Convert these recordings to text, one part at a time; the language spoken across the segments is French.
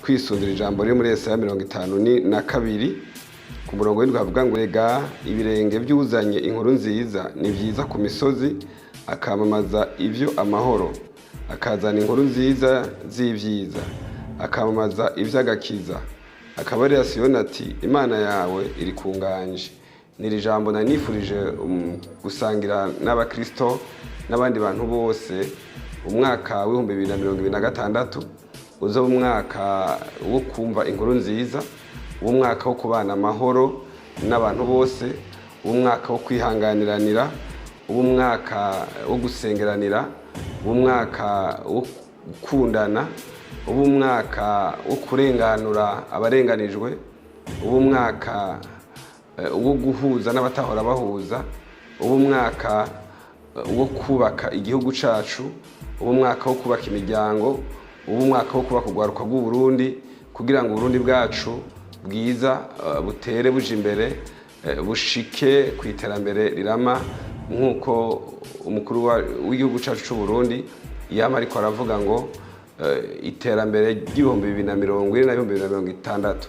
twisundira ijambo riri muri Yesaya 52 ku murongo w'indwi havuga ngo rega ibirenge by'uzanye inkuru nziza ni byiza ku misozi akamamaza ivyo amahoro akazana inkuru nziza z'ivyiza akamamaza ivy'agakiza akabarira Siyoni ati Imana yawe iri kunganje. Niri jambo nanifurije gusangira n'abakristo n'abandi bantu bose umwaka w'ibihumbi 2026 uzo umwaka wo kumva inkuru nziza, umwaka wo kubana amahoro n'abantu bose, umwaka wo kwihanganiranira, umwaka wo gusengeranira, umwaka wo gukundana, umwaka wo kurenganura abarenganijwe, umwaka wo guhuza n'abatahora bahuza, umwaka wo kubaka igihugu cacu, umwaka wo kubaka imiryango, umwaka wo kubaka urwaruka rw'u Burundi kugira ngo Burundi bwacu bwiza butere buje imbere bushike ku iterambere rirama nk'uko umukuru w'igihugu cacu c'u Burundi yama ariko aravuga ngo iterambere ry'ibihumbi 2040 na 2060.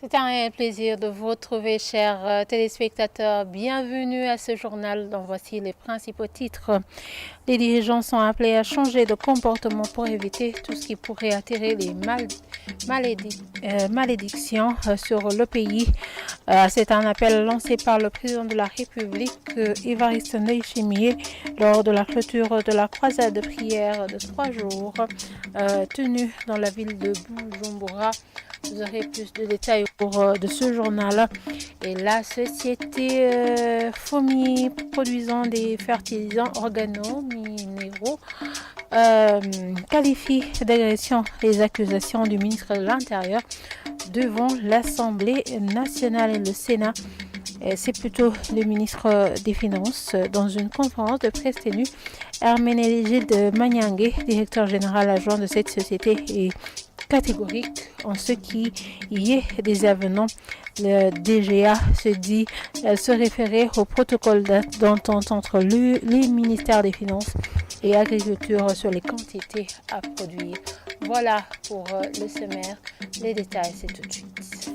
C'est un plaisir de vous retrouver, chers téléspectateurs. Bienvenue à ce journal dont voici les principaux titres. Les dirigeants sont appelés à changer de comportement pour éviter tout ce qui pourrait attirer les malédictions sur le pays. C'est un appel lancé par le président de la République, Évariste Ndayishimiye, lors de la clôture de la croisade de prière de 3 jours tenue dans la ville de Bujumbura. Vous aurez plus de détails au cours de ce journal. Et la société FOMI produisant des fertilisants organo-minéraux qualifie d'agression les accusations du ministre de l'Intérieur devant l'Assemblée nationale et le Sénat. C'est plutôt le ministre des Finances dans une conférence de presse tenue. Herménégilde Magnangué, directeur général adjoint de cette société, est catégorique en ce qui y est des avenants. Le DGA se dit se référer au protocole d'entente entre les ministères des Finances et Agriculture sur les quantités à produire. Voilà pour le sommaire. Les détails, c'est tout de suite.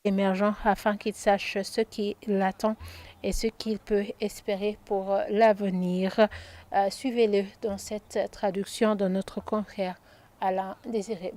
Émergent afin qu'il sache ce qui l'attend et ce qu'il peut espérer pour l'avenir. Suivez-le dans cette traduction de notre confrère Alain Désiré.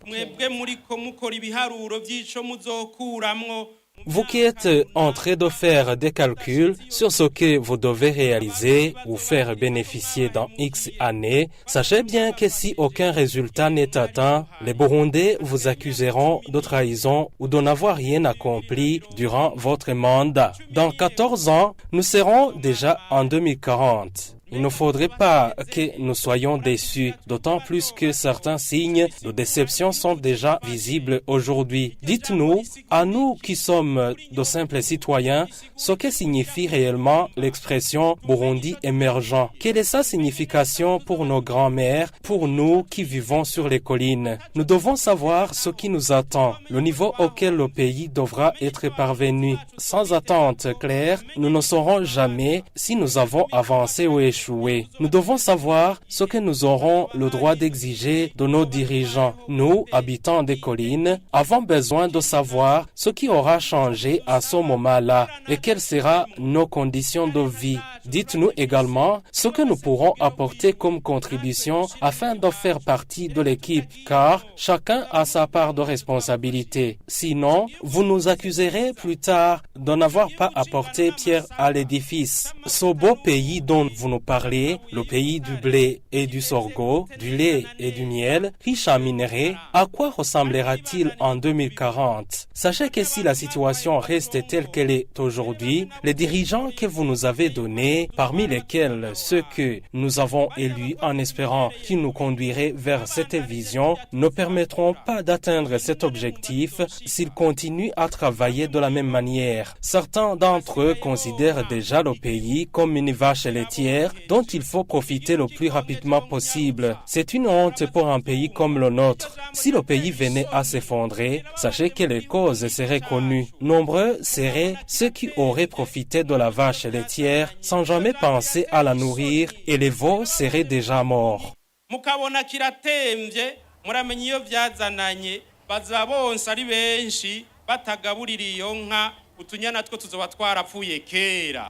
Vous qui êtes en train de faire des calculs sur ce que vous devez réaliser ou faire bénéficier dans X années, sachez bien que si aucun résultat n'est atteint, les Burundais vous accuseront de trahison ou de n'avoir rien accompli durant votre mandat. Dans 14 ans, nous serons déjà en 2040. Il ne faudrait pas que nous soyons déçus, d'autant plus que certains signes de déception sont déjà visibles aujourd'hui. Dites-nous, à nous qui sommes de simples citoyens, ce que signifie réellement l'expression Burundi émergent. Quelle est sa signification pour nos grands-mères, pour nous qui vivons sur les collines? Nous devons savoir ce qui nous attend, le niveau auquel le pays devra être parvenu. Sans attente claire, nous ne saurons jamais si nous avons avancé ou échoué. Nous devons savoir ce que nous aurons le droit d'exiger de nos dirigeants. Nous, habitants des collines, avons besoin de savoir ce qui aura changé à ce moment-là et quelles seront nos conditions de vie. Dites-nous également ce que nous pourrons apporter comme contribution afin de faire partie de l'équipe, car chacun a sa part de responsabilité. Sinon, vous nous accuserez plus tard de n'avoir pas apporté pierre à l'édifice. Ce beau pays dont vous nous parlez, le pays du blé et du sorgho, du lait et du miel, riche en minerais, à quoi ressemblera-t-il en 2040? Sachez que si la situation reste telle qu'elle est aujourd'hui, les dirigeants que vous nous avez donnés, parmi lesquels ceux que nous avons élus en espérant qu'ils nous conduiraient vers cette vision, ne permettront pas d'atteindre cet objectif s'ils continuent à travailler de la même manière. Certains d'entre eux considèrent déjà le pays comme une vache laitière dont il faut profiter le plus rapidement possible. C'est une honte pour un pays comme le nôtre. Si le pays venait à s'effondrer, sachez que les causes seraient connues. Nombreux seraient ceux qui auraient profité de la vache laitière sans jamais penser à la nourrir et les veaux seraient déjà morts. Mukabona kiratemvye muramenye iyo vyazananye bazabonsa ari benshi batagaburira iyo nka utunyana two tuzoba twarapfuye kera.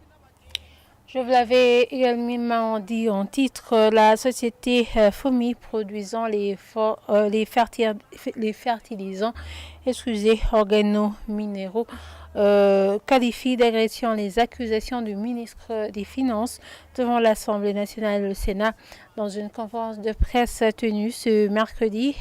Je vous l'avais également dit en titre, la société FOMI produisant les fertilisants organominéraux qualifie d'agression les accusations du ministre des Finances devant l'Assemblée nationale et le Sénat dans une conférence de presse tenue ce mercredi.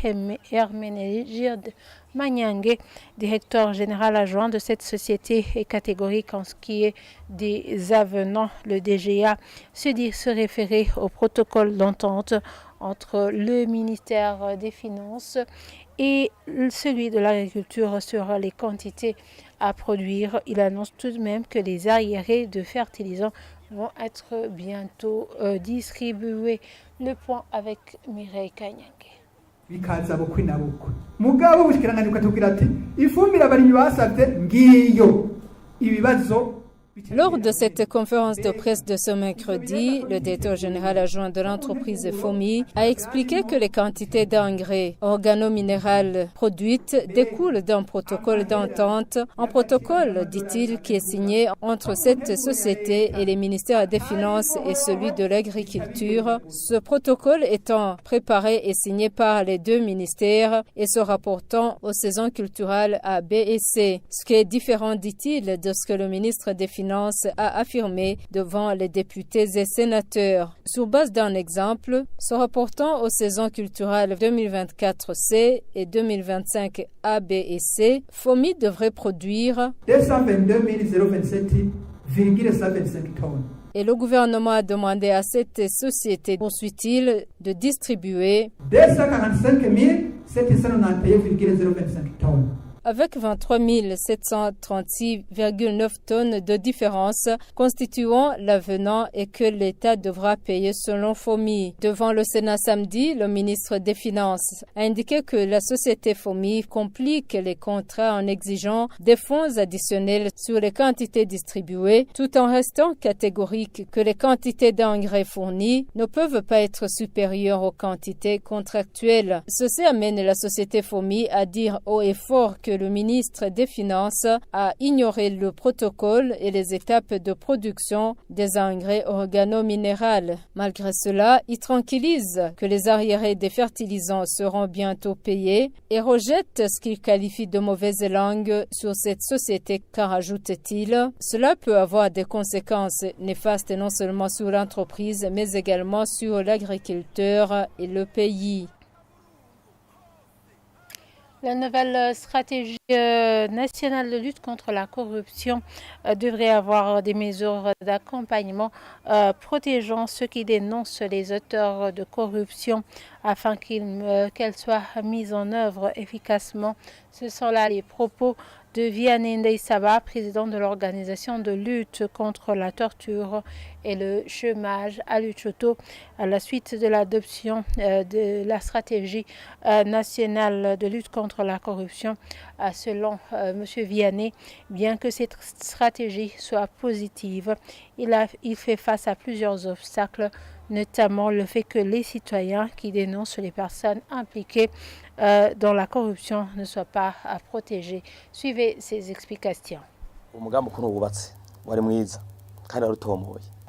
Hermenegilde Manyange, directeur général adjoint de cette société, est catégorique en ce qui est des avenants. Le DGA se dit se référer au protocole d'entente entre le ministère des Finances et celui de l'agriculture sur les quantités à produire. Il annonce tout de même que les arriérés de fertilisants vont être bientôt distribués. Le point avec Mireille Kanyange. Bikaza bukwi na bukwe mugabo ubushikiranganje ukatubwira ati ifumbire abarimyi basavye ngiyo ibibazo. Lors de cette conférence de presse de ce mercredi, le directeur général adjoint de l'entreprise FOMI a expliqué que les quantités d'engrais organominéral produites découlent d'un protocole d'entente, un protocole, dit-il, qui est signé entre cette société et les ministères des Finances et celui de l'Agriculture. Ce protocole étant préparé et signé par les deux ministères et se rapportant aux saisons culturelles A, B et C, ce qui est différent, dit-il, de ce que le ministre des Finances a affirmé devant les députés et sénateurs. Sur base d'un exemple, se rapportant aux saisons culturelles 2024C et 2025 A, B et C, FOMI devrait produire 222,027,125 tonnes. Et le gouvernement a demandé à cette société, poursuit-il, de distribuer 245,791,025 tonnes. avec 23 736,9 tonnes de différence constituant l'avenant et que l'État devra payer selon FOMI. Devant le Sénat samedi, le ministre des Finances a indiqué que la société FOMI complique les contrats en exigeant des fonds additionnels sur les quantités distribuées, tout en restant catégorique que les quantités d'engrais fournis ne peuvent pas être supérieures aux quantités contractuelles. Ceci amène la société FOMI à dire haut et fort que le ministre des Finances a ignoré le protocole et les étapes de production des engrais organominéral. Malgré cela, il tranquillise que les arriérés des fertilisants seront bientôt payés et rejette ce qu'il qualifie de mauvaise langue sur cette société car, ajoute-t-il, cela peut avoir des conséquences néfastes non seulement sur l'entreprise mais également sur l'agriculteur et le pays. La nouvelle stratégie nationale de lutte contre la corruption devrait avoir des mesures d'accompagnement protégeant ceux qui dénoncent les auteurs de corruption afin qu'elles soient mises en œuvre efficacement. Ce sont là les propos de Vianney Ndeisaba, président de l'organisation de lutte contre la torture et le chômage à Lushoto, à la suite de l'adoption de la stratégie nationale de lutte contre la corruption. Selon M. Vianney, bien que cette stratégie soit positive, il fait face à plusieurs obstacles, notamment le fait que les citoyens qui dénoncent les personnes impliquées dans la corruption ne soient pas protégés. Suivez ces explications.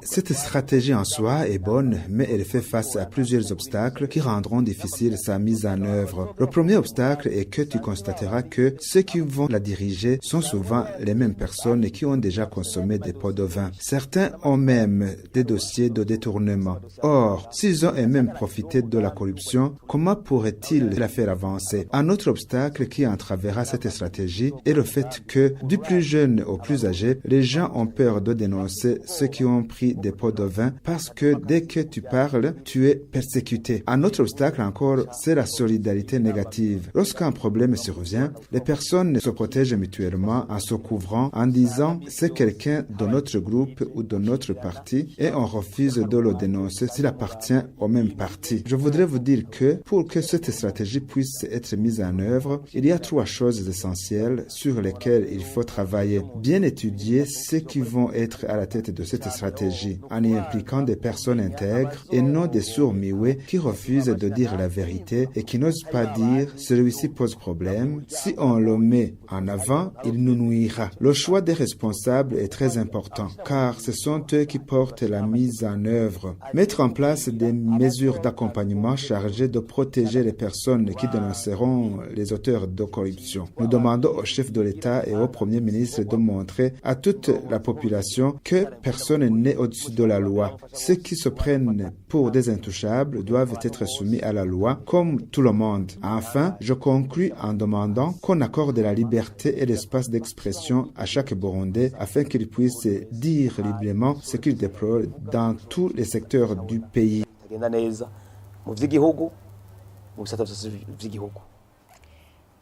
Cette stratégie en soi est bonne, mais elle fait face à plusieurs obstacles qui rendront difficile sa mise en œuvre. Le premier obstacle est que tu constateras que ceux qui vont la diriger sont souvent les mêmes personnes qui ont déjà consommé des pots de vin. Certains ont même des dossiers de détournement. Or, s'ils ont eux-mêmes profité de la corruption, comment pourraient-ils la faire avancer? Un autre obstacle qui entravera cette stratégie est le fait que, du plus jeune au plus âgé, les gens ont peur de dénoncer ceux qui ont pris des pots de vin parce que dès que tu parles, tu es persécuté. Un autre obstacle encore, c'est la solidarité négative. Lorsqu'un problème survient, les personnes se protègent mutuellement en se couvrant, en disant c'est quelqu'un de notre groupe ou de notre parti et on refuse de le dénoncer s'il appartient au même parti. Je voudrais vous dire que pour que cette stratégie puisse être mise en œuvre, il y a 3 choses essentielles sur lesquelles il faut travailler. Bien étudier ceux qui vont être à la tête de cette stratégie en y impliquant des personnes intègres et non des sourds-muets qui refusent de dire la vérité et qui n'osent pas dire « celui-ci pose problème ». Si on le met en avant, il nous nuira. Le choix des responsables est très important car ce sont eux qui portent la mise en œuvre. Mettre en place des mesures d'accompagnement chargées de protéger les personnes qui dénonceront les auteurs de corruption. Nous demandons au chef de l'État et au Premier ministre de montrer à toute la population que personne n'est au-dessus de la loi. Ceux qui se prennent pour des intouchables doivent être soumis à la loi comme tout le monde. Enfin, je conclus en demandant qu'on accorde la liberté et l'espace d'expression à chaque Burundais afin qu'il puisse dire librement ce qu'il déplore dans tous les secteurs du pays.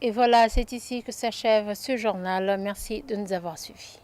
Et voilà, c'est ici que s'achève ce journal. Merci de nous avoir suivis.